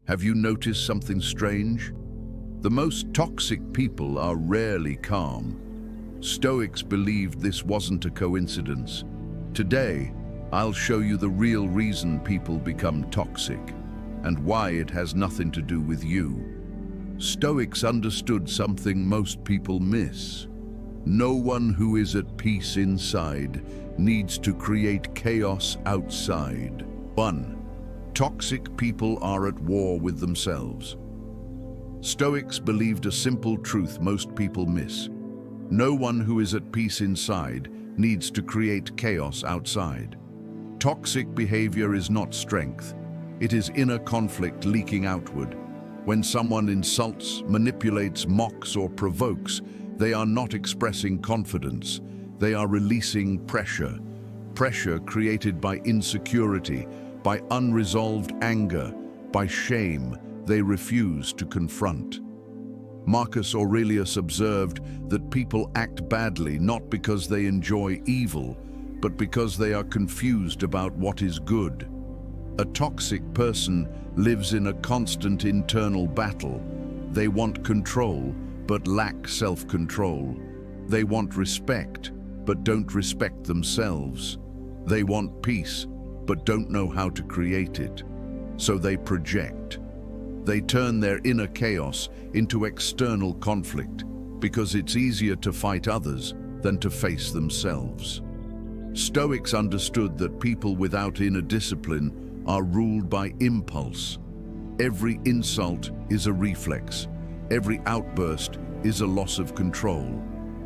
Have you noticed something strange? The most toxic people are rarely calm. Stoics believed this wasn't a coincidence. Today, I'll show you the real reason people become toxic and why it has nothing to do with you. Stoics understood something most people miss. No one who is at peace inside needs to create chaos outside. 1. Toxic people are at war with themselves. Stoics believed a simple truth most people miss. No one who is at peace inside needs to create chaos outside. Toxic behavior is not strength. It is inner conflict leaking outward. When someone insults, manipulates, mocks, or provokes, they are not expressing confidence. They are releasing pressure. Pressure created by insecurity, by unresolved anger, by shame they refuse to confront. Marcus Aurelius observed that people act badly not because they enjoy evil, but because they are confused about what is good. A toxic person lives in a constant internal battle. They want control, but lack self-control. They want respect, but don't respect themselves. They want peace, but don't know how to create it. So they project. They turn their inner chaos into external conflict because it's easier to fight others than to face themselves. Stoics understood that people without inner discipline are ruled by impulse. Every insult is a reflex. Every outburst is a loss of control.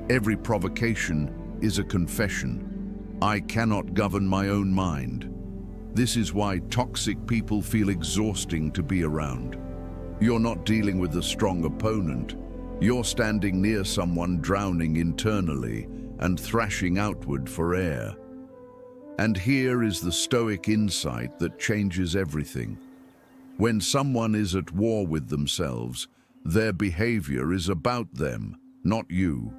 Every provocation is a confession. I cannot govern my own mind. This is why toxic people feel exhausting to be around. You're not dealing with a strong opponent. You're standing near someone drowning internally and thrashing outward for air. And here is the Stoic insight that changes everything. When someone is at war with themselves, their behavior is about them, not you.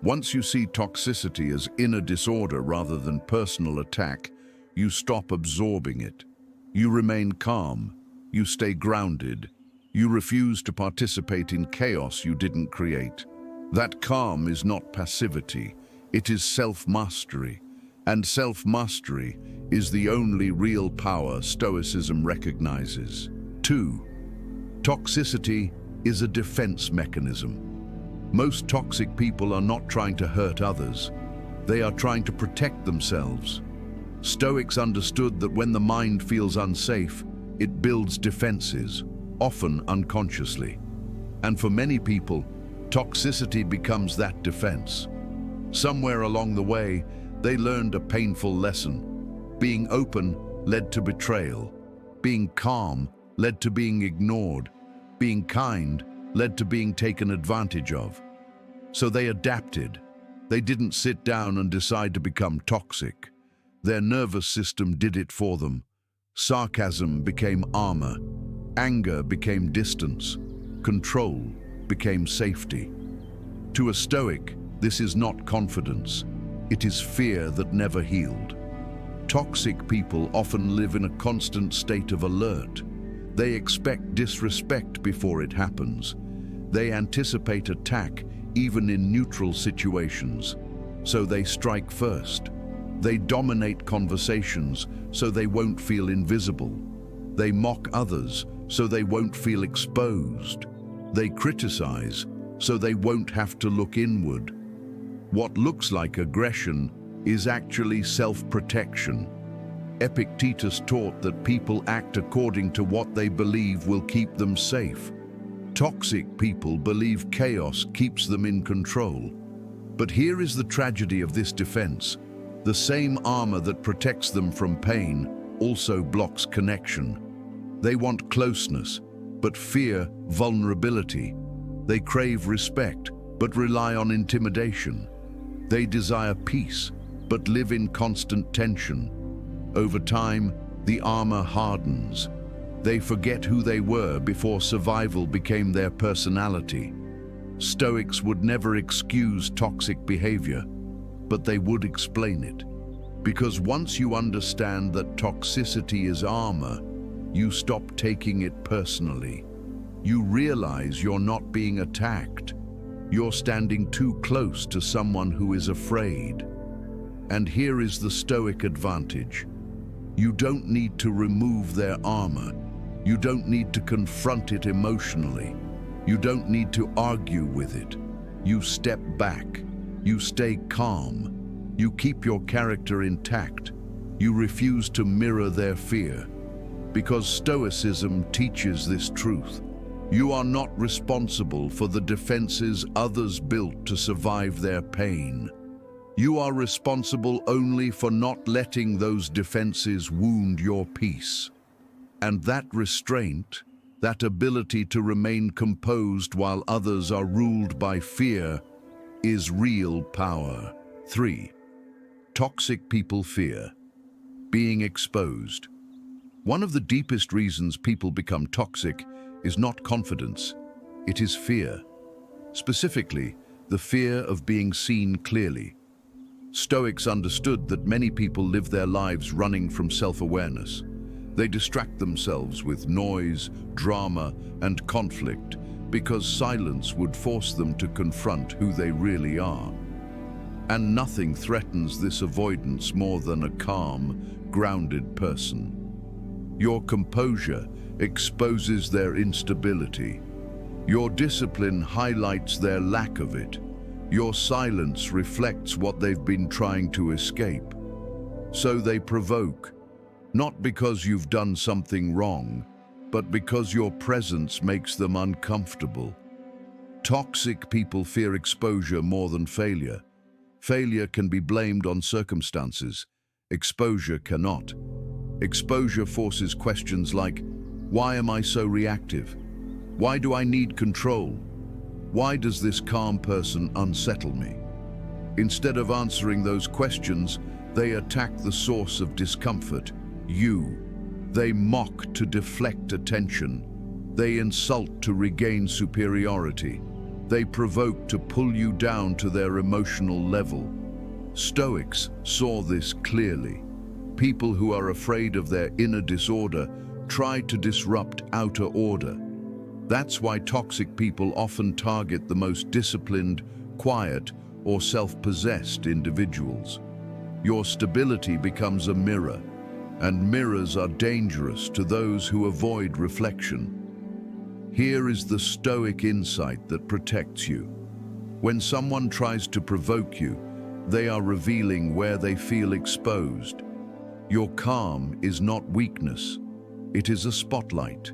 Once you see toxicity as inner disorder rather than personal attack, you stop absorbing it. You remain calm. You stay grounded. You refuse to participate in chaos you didn't create. That calm is not passivity. It is self-mastery. And self-mastery is the only real power Stoicism recognizes. 2. Toxicity is a defense mechanism. Most toxic people are not trying to hurt others. They are trying to protect themselves. Stoics understood that when the mind feels unsafe, it builds defenses, often unconsciously. And for many people, toxicity becomes that defense. Somewhere along the way, they learned a painful lesson. Being open led to betrayal. Being calm led to being ignored. Being kind led to being taken advantage of. So they adapted. They didn't sit down and decide to become toxic. Their nervous system did it for them. Sarcasm became armor. Anger became distance. Control became safety. To a Stoic, this is not confidence. It is fear that never healed. Toxic people often live in a constant state of alert. They expect disrespect before it happens. They anticipate attack even in neutral situations, so they strike first. They dominate conversations so they won't feel invisible. They mock others so they won't feel exposed. They criticize so they won't have to look inward. What looks like aggression is actually self-protection. Epictetus taught that people act according to what they believe will keep them safe. Toxic people believe chaos keeps them in control. But here is the tragedy of this defense. The same armor that protects them from pain also blocks connection. They want closeness, but fear vulnerability. They crave respect, but rely on intimidation. They desire peace, but live in constant tension. Over time, the armor hardens. They forget who they were before survival became their personality. Stoics would never excuse toxic behavior, but they would explain it. Because once you understand that toxicity is armor, you stop taking it personally. You realize you're not being attacked. You're standing too close to someone who is afraid. And here is the Stoic advantage. You don't need to remove their armor. You don't need to confront it emotionally. You don't need to argue with it. You step back. You stay calm. You keep your character intact. You refuse to mirror their fear. Because Stoicism teaches this truth. You are not responsible for the defenses others built to survive their pain. You are responsible only for not letting those defenses wound your peace. And that restraint, that ability to remain composed while others are ruled by fear, is real power. 3. Toxic people fear being exposed. One of the deepest reasons people become toxic is not confidence, it is fear. Specifically, the fear of being seen clearly. Stoics understood that many people live their lives running from self-awareness. They distract themselves with noise, drama, and conflict because silence would force them to confront who they really are. And nothing threatens this avoidance more than a calm, grounded person. Your composure exposes their instability. Your discipline highlights their lack of it. Your silence reflects what they've been trying to escape. So they provoke, not because you've done something wrong, but because your presence makes them uncomfortable. Toxic people fear exposure more than failure. Failure can be blamed on circumstances. Exposure cannot. Exposure forces questions like, why am I so reactive? Why do I need control? Why does this calm person unsettle me? Instead of answering those questions, they attack the source of discomfort, you. They mock to deflect attention. They insult to regain superiority. They provoke to pull you down to their emotional level. Stoics saw this clearly. People who are afraid of their inner disorder try to disrupt outer order. That's why toxic people often target the most disciplined, quiet, or self-possessed individuals. Your stability becomes a mirror, and mirrors are dangerous to those who avoid reflection. Here is the Stoic insight that protects you. When someone tries to provoke you, they are revealing where they feel exposed. Your calm is not weakness, it is a spotlight,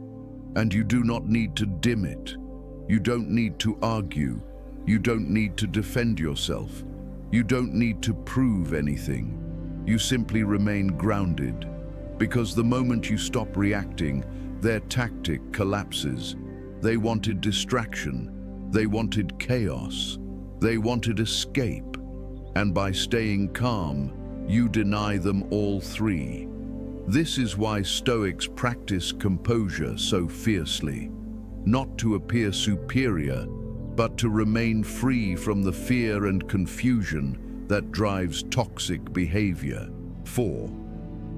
and you do not need to dim it. You don't need to argue. You don't need to defend yourself. You don't need to prove anything. You simply remain grounded, because the moment you stop reacting, their tactic collapses. They wanted distraction. They wanted chaos. They wanted escape. And by staying calm, you deny them all three. This is why Stoics practice composure so fiercely, not to appear superior, but to remain free from the fear and confusion that drives toxic behavior. 4.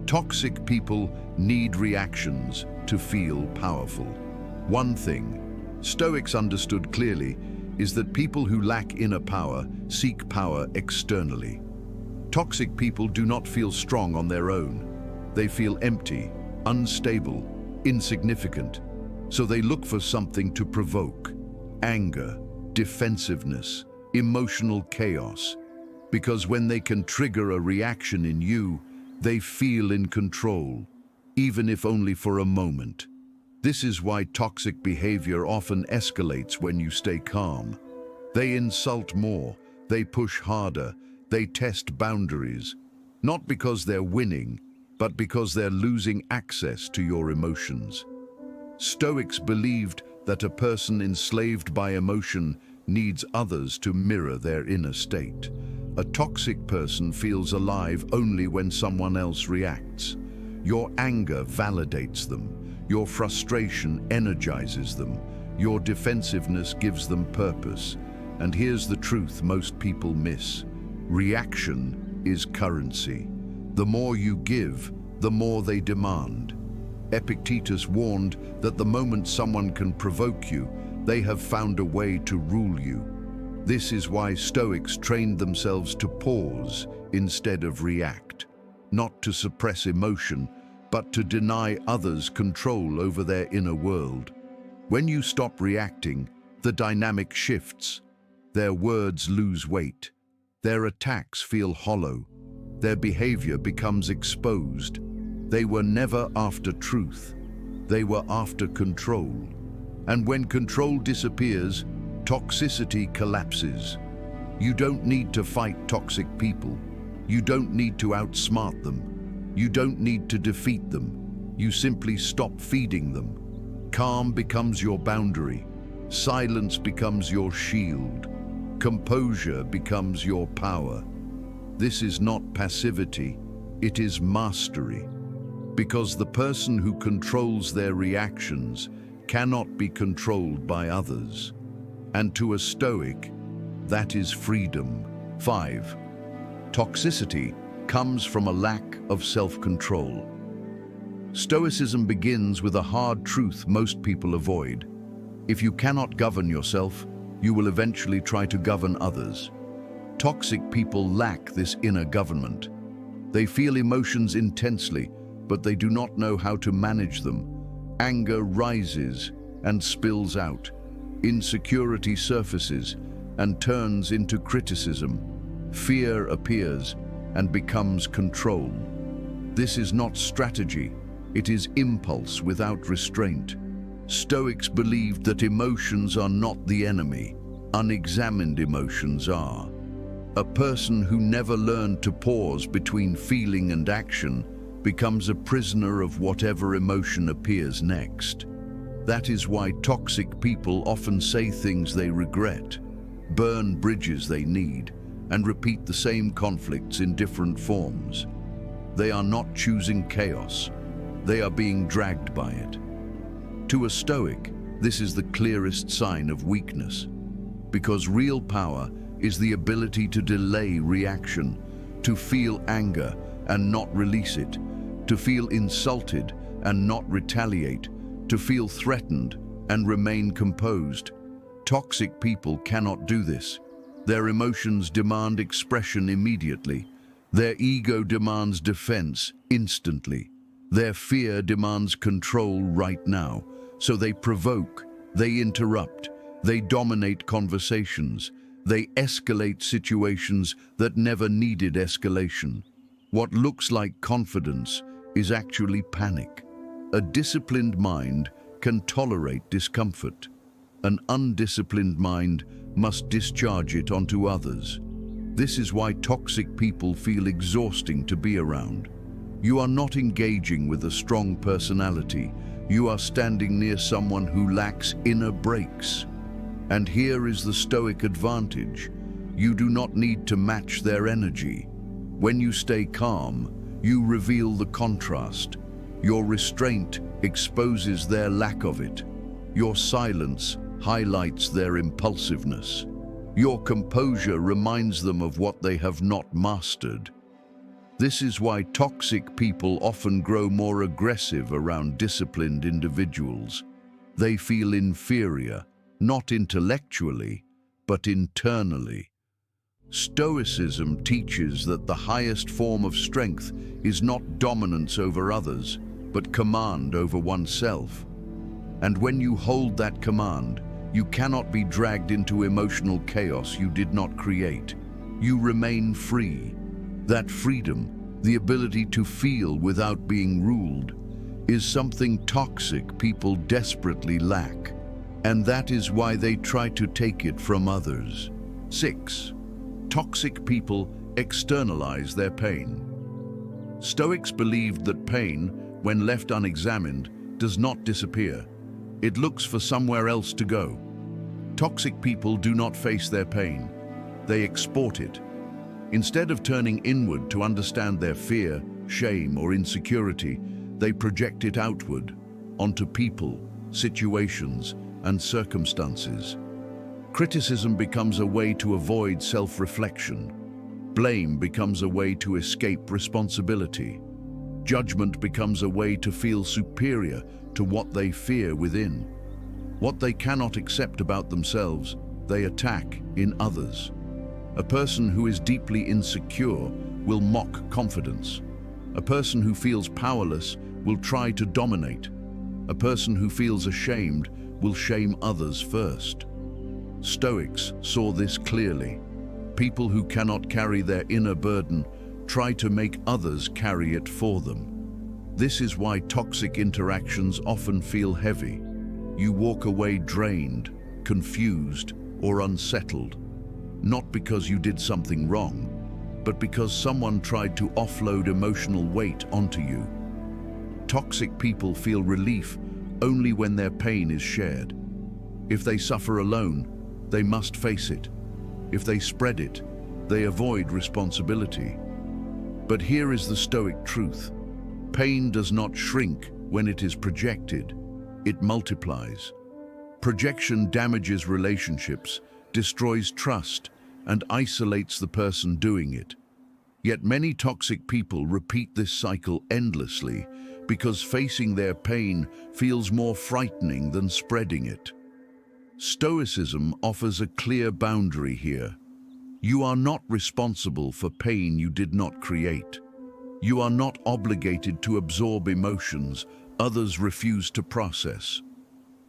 Toxic people need reactions to feel powerful. One thing Stoics understood clearly is that people who lack inner power seek power externally. Toxic people do not feel strong on their own. They feel empty, unstable, insignificant. So they look for something to provoke: anger, defensiveness, emotional chaos. Because when they can trigger a reaction in you, they feel in control, even if only for a moment. This is why toxic behavior often escalates when you stay calm. They insult more, they push harder, they test boundaries, not because they're winning, but because they're losing access to your emotions. Stoics believed that a person enslaved by emotion needs others to mirror their inner state. A toxic person feels alive only when someone else reacts. Your anger validates them. Your frustration energizes them. Your defensiveness gives them purpose. And here's the truth most people miss: reaction is currency. The more you give, the more they demand. Epictetus warned that the moment someone can provoke you, they have found a way to rule you. This is why Stoics trained themselves to pause instead of react, not to suppress emotion, but to deny others control over their inner world. When you stop reacting, the dynamic shifts. Their words lose weight. Their attacks feel hollow. Their behavior becomes exposed. They were never after truth. They were after control. And when control disappears, toxicity collapses. You don't need to fight toxic people. You don't need to outsmart them. You don't need to defeat them. You simply stop feeding them. Calm becomes your boundary. Silence becomes your shield. Composure becomes your power. This is not passivity, it is mastery. Because the person who controls their reactions cannot be controlled by others. And to a Stoic, that is freedom. 5. Toxicity comes from a lack of self-control. Stoicism begins with a hard truth most people avoid. If you cannot govern yourself, you will eventually try to govern others. Toxic people lack this inner government. They feel emotions intensely, but they do not know how to manage them. Anger rises and spills out. Insecurity surfaces and turns into criticism. Fear appears and becomes control. This is not strategy, it is impulse without restraint. Stoics believed that emotions are not the enemy, unexamined emotions are. A person who never learned to pause between feeling and action becomes a prisoner of whatever emotion appears next. That is why toxic people often say things they regret, burn bridges they need, and repeat the same conflicts in different forms. They are not choosing chaos, they are being dragged by it. To a Stoic, this is the clearest sign of weakness, because real power is the ability to delay reaction, to feel anger and not release it, to feel insulted and not retaliate, to feel threatened and remain composed. Toxic people cannot do this. Their emotions demand expression immediately. Their ego demands defense instantly. Their fear demands control right now. So they provoke, they interrupt, they dominate conversations, they escalate situations that never needed escalation. What looks like confidence is actually panic. A disciplined mind can tolerate discomfort. An undisciplined mind must discharge it onto others. This is why toxic people feel exhausting to be around. You are not engaging with a strong personality. You are standing near someone who lacks inner brakes. And here is the Stoic advantage. You do not need to match their energy. When you stay calm, you reveal the contrast. Your restraint exposes their lack of it. Your silence highlights their impulsiveness. Your composure reminds them of what they have not mastered. This is why toxic people often grow more aggressive around disciplined individuals. They feel inferior, not intellectually, but internally. Stoicism teaches that the highest form of strength is not dominance over others, but command over oneself. And when you hold that command, you cannot be dragged into emotional chaos you did not create. You remain free. That freedom, the ability to feel without being ruled, is something toxic people desperately lack. And that is why they try to take it from others. 6. Toxic people externalize their pain. Stoics believed that pain, when left unexamined, does not disappear. It looks for somewhere else to go. Toxic people do not face their pain. They export it. Instead of turning inward to understand their fear, shame, or insecurity, they project it outward, onto people, situations, and circumstances. Criticism becomes a way to avoid self-reflection. Blame becomes a way to escape responsibility. Judgment becomes a way to feel superior to what they fear within. What they cannot accept about themselves, they attack in others. A person who is deeply insecure will mock confidence. A person who feels powerless will try to dominate. A person who feels ashamed will shame others first. Stoics saw this clearly. People who cannot carry their inner burden try to make others carry it for them. This is why toxic interactions often feel heavy. You walk away drained, confused, or unsettled, not because you did something wrong, but because someone tried to offload emotional weight onto you. Toxic people feel relief only when their pain is shared. If they suffer alone, they must face it. If they spread it, they avoid responsibility. But here is the Stoic truth. Pain does not shrink when it is projected. It multiplies. Projection damages relationships, destroys trust, and isolates the person doing it. Yet many toxic people repeat this cycle endlessly because facing their pain feels more frightening than spreading it. Stoicism offers a clear boundary here. You are not responsible for pain you did not create. You are not obligated to absorb emotions others refuse to process.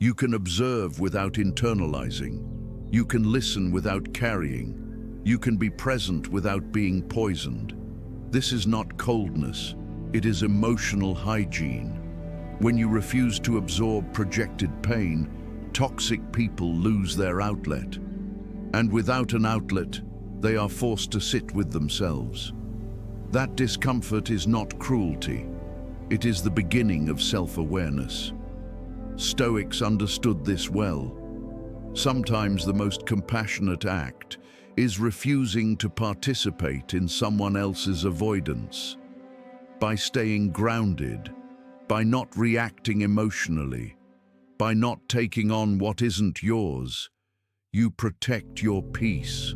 You can observe without internalizing. You can listen without carrying. You can be present without being poisoned. This is not coldness, it is emotional hygiene. When you refuse to absorb projected pain, toxic people lose their outlet. And without an outlet, they are forced to sit with themselves. That discomfort is not cruelty. It is the beginning of self-awareness. Stoics understood this well. Sometimes the most compassionate act is refusing to participate in someone else's avoidance. By staying grounded, by not reacting emotionally, by not taking on what isn't yours, you protect your peace.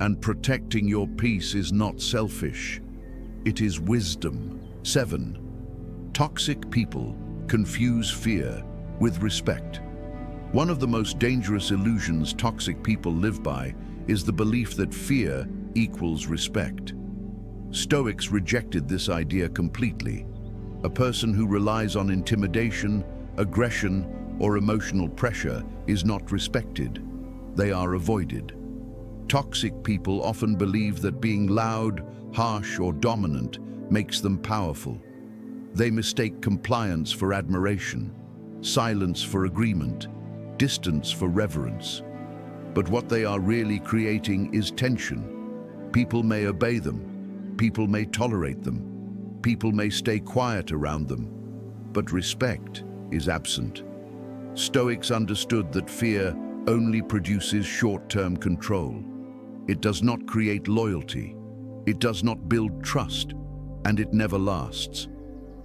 And protecting your peace is not selfish. It is wisdom. 7. Toxic people confuse fear with respect. One of the most dangerous illusions toxic people live by is the belief that fear equals respect. Stoics rejected this idea completely. A person who relies on intimidation, aggression, or emotional pressure is not respected. They are avoided. Toxic people often believe that being loud, harsh, or dominant makes them powerful. They mistake compliance for admiration, silence for agreement, distance for reverence. But what they are really creating is tension. People may obey them, people may tolerate them, people may stay quiet around them, but respect is absent. Stoics understood that fear only produces short-term control. It does not create loyalty, it does not build trust, and it never lasts.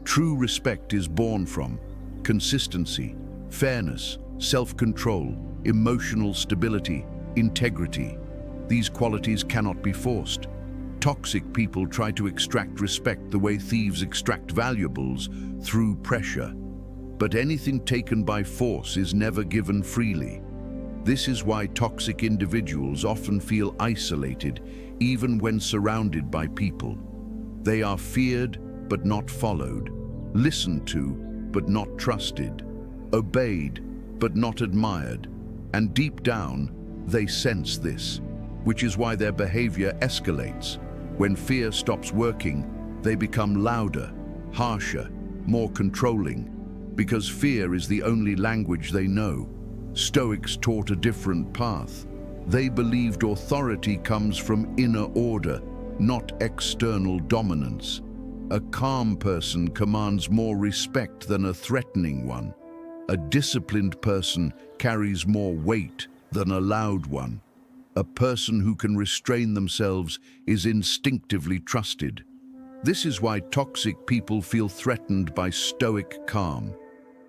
True respect is born from consistency, fairness, self-control, emotional stability, integrity. These qualities cannot be forced. Toxic people try to extract respect the way thieves extract valuables, through pressure. But anything taken by force is never given freely. This is why toxic individuals often feel isolated, even when surrounded by people. They are feared but not followed, listened to but not trusted, obeyed but not admired, and deep down they sense this, which is why their behavior escalates. When fear stops working, they become louder, harsher, more controlling, because fear is the only language they know. Stoics taught a different path. They believed authority comes from inner order, not external dominance. A calm person commands more respect than a threatening one. A disciplined person carries more weight than a loud one. A person who can restrain themselves is instinctively trusted. This is why toxic people feel threatened by stoic calm.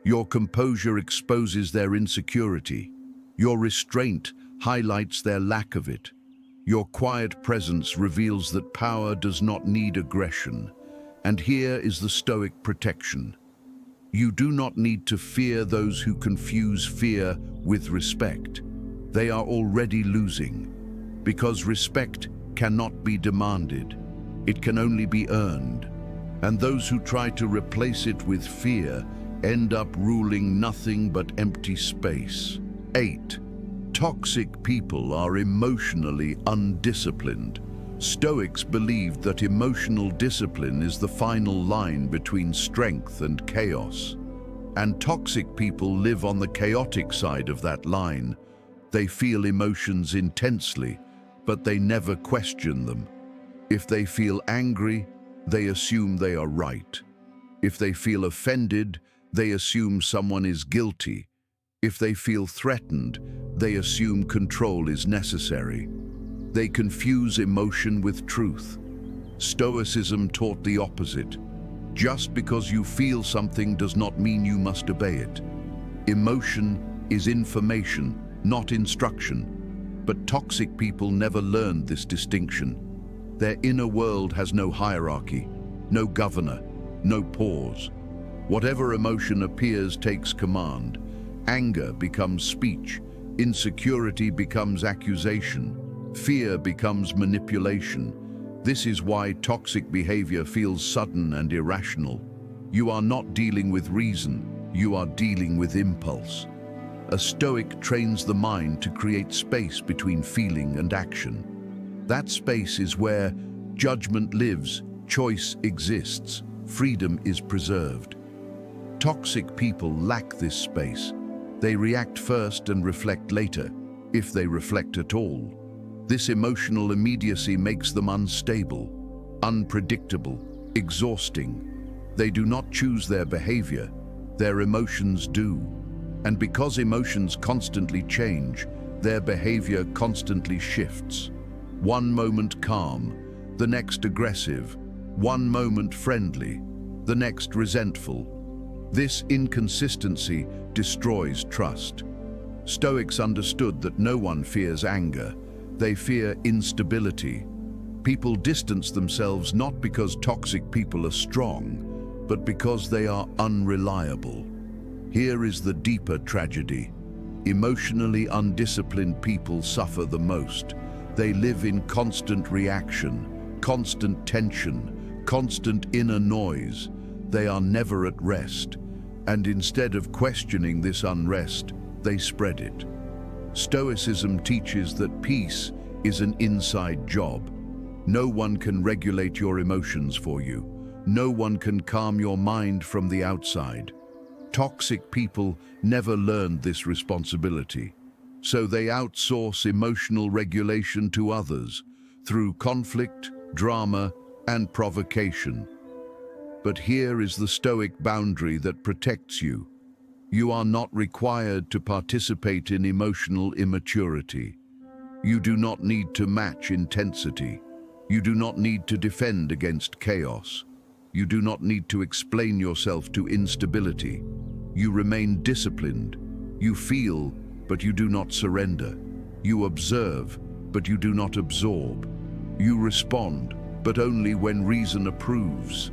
Your composure exposes their insecurity. Your restraint highlights their lack of it. Your quiet presence reveals that power does not need aggression, And here is the Stoic protection. You do not need to fear those who confuse fear with respect. They are already losing, because respect cannot be demanded. It can only be earned. And those who try to replace it with fear end up ruling nothing but empty space. 8. Toxic people are emotionally undisciplined. Stoics believed that emotional discipline is the final line between strength and chaos. And toxic people live on the chaotic side of that line. They feel emotions intensely, but they never question them. If they feel angry, they assume they are right. If they feel offended, they assume someone is guilty. If they feel threatened, they assume control is necessary. They confuse emotion with truth. Stoicism taught the opposite. Just because you feel something does not mean you must obey it. Emotion is information, not instruction. But toxic people never learned this distinction. Their inner world has no hierarchy, no governor, no pause. Whatever emotion appears takes command. Anger becomes speech, insecurity becomes accusation, fear becomes manipulation. This is why toxic behavior feels sudden and irrational. You are not dealing with reason, you are dealing with impulse. A Stoic trains the mind to create space between feeling and action. That space is where judgment lives, choice exists, freedom is preserved. Toxic people lack this space. They react first and reflect later, if they reflect at all. This emotional immediacy makes them unstable, unpredictable, exhausting. They do not choose their behavior, their emotions do. And because emotions constantly change, their behavior constantly shifts. One moment calm, the next aggressive, one moment friendly, the next resentful. This inconsistency destroys trust. Stoics understood that no one fears anger. They fear instability. People distance themselves not because toxic people are strong, but because they are unreliable. Here is the deeper tragedy. Emotionally undisciplined people suffer the most. They live in constant reaction, constant tension, constant inner noise. They are never at rest, and instead of questioning this unrest, they spread it. Stoicism teaches that peace is an inside job. No one can regulate your emotions for you. No one can calm your mind from the outside. Toxic people never learned this responsibility. So they outsource emotional regulation to others through conflict, drama, and provocation. But here is the Stoic boundary that protects you. You are not required to participate in emotional immaturity. You do not need to match intensity. You do not need to defend against chaos. You do not need to explain yourself to instability. You remain disciplined. You feel, but you do not surrender. You observe, but you do not absorb. You respond, but only when reason approves.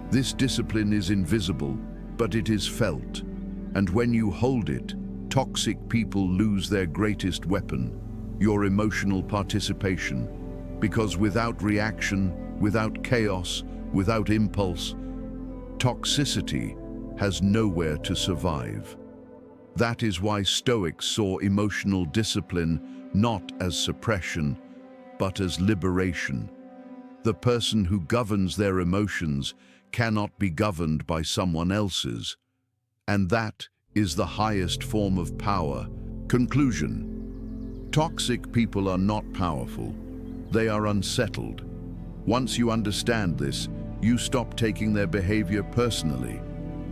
This discipline is invisible, but it is felt. And when you hold it, toxic people lose their greatest weapon, your emotional participation. Because without reaction, without chaos, without impulse, toxicity has nowhere to survive. That is why Stoics saw emotional discipline not as suppression, but as liberation. The person who governs their emotions cannot be governed by someone else's. And that is the highest form of power. Conclusion. Toxic people are not powerful. They are unsettled. Once you understand this, you stop taking their behavior personally.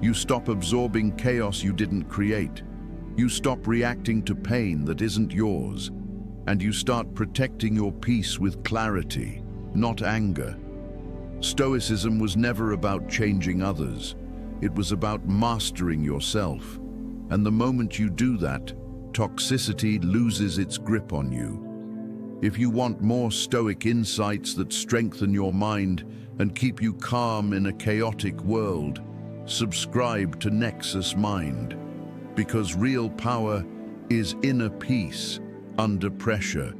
You stop absorbing chaos you didn't create. You stop reacting to pain that isn't yours. And you start protecting your peace with clarity, not anger. Stoicism was never about changing others. It was about mastering yourself. And the moment you do that, toxicity loses its grip on you. If you want more Stoic insights that strengthen your mind and keep you calm in a chaotic world, subscribe to NexusMind, because real power is inner peace under pressure.